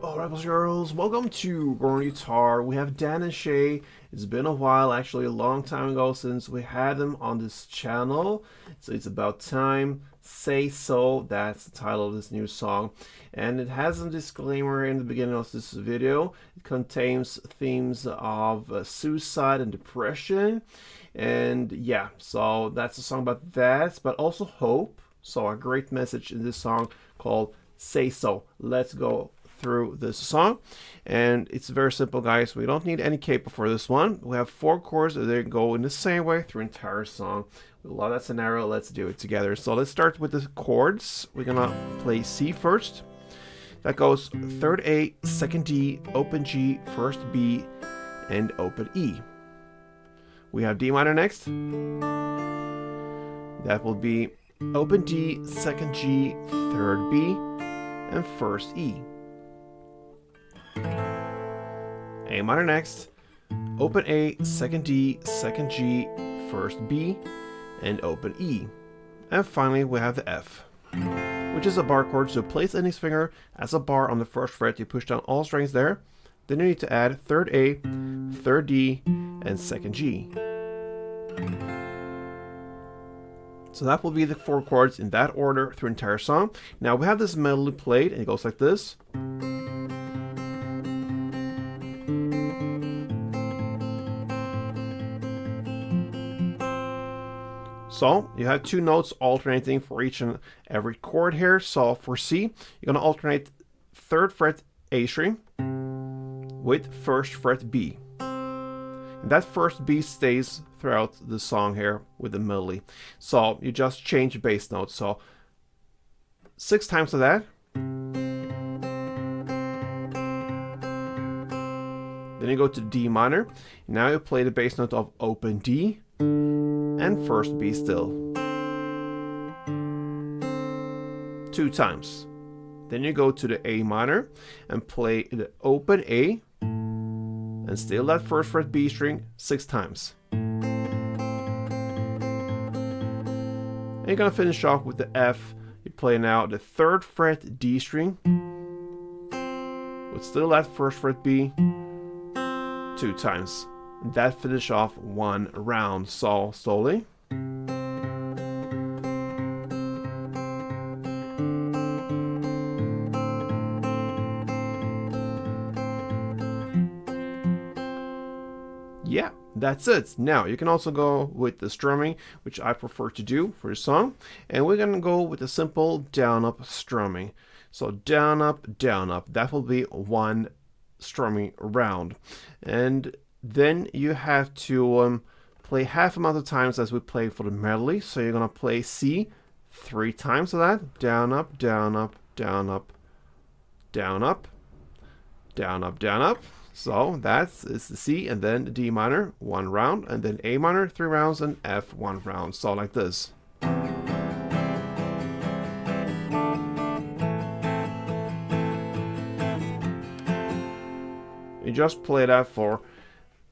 Alright, boys and girls, welcome to Growing Guitar. We have Dan and Shay. It's been a while, actually a long time ago since we had them on this channel. So it's about time. Say So, that's the title of this new song. And it has a disclaimer in the beginning of this video. It contains themes of suicide and depression. And yeah, so that's a song about that, but also hope. So a great message in this song called Say So. Let's go through this song, and it's very simple, guys. We don't need any capo for this one. We have 4 chords that they go in the same way through entire song. We love that scenario. Let's do it together. So let's start with the chords. We're gonna play C first. That goes 3rd A, 2nd D, open G, 1st B, and open E. We have D minor next. That will be open D, 2nd G, 3rd B, and 1st E. A minor next, open A, 2nd D, 2nd G, 1st B, and open E. And finally we have the F, which is a bar chord, so place index finger as a bar on the 1st fret, you push down all strings there, then you need to add 3rd A, 3rd D, and 2nd G. So that will be the 4 chords in that order through entire song. Now we have this melody played, and it goes like this. So you have 2 notes alternating for each and every chord here. So for C, you're going to alternate 3rd fret A string with 1st fret B. And that 1st B stays throughout the song here with the melody. So you just change bass notes. So 6 times of that. Then you go to D minor. Now you play the bass note of open D and 1st B still. 2 times. Then you go to the A minor and play the open A and still that 1st fret B string 6 times. And you're gonna finish off with the F. You play now the 3rd fret D string with still that 1st fret B 2 times. That finish off 1 round. So slowly. Yeah, that's it. Now you can also go with the strumming, which I prefer to do for the song, and we're gonna go with the simple down up strumming. So down up, that will be 1 strumming round, and then you have to play half amount of times as we play for the melody. So you're gonna play C 3 times of that. Down up, down up, down up, down up, down up, down up. So that's the C, and then the D minor 1 round, and then A minor 3 rounds, and F 1 round. So like this. You just play that for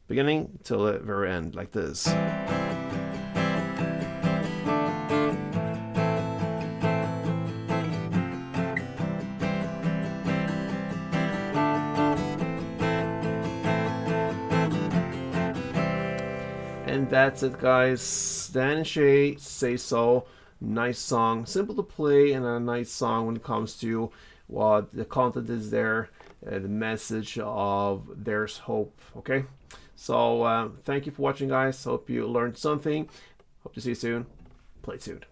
beginning till the very end, like this. And that's it, guys. Dan Shay, Say So. Nice song, simple to play, and a nice song when it comes to what the content is there, the message of there's hope. Okay, so thank you for watching, guys. Hope you learned something. Hope to see you soon. Play tuned.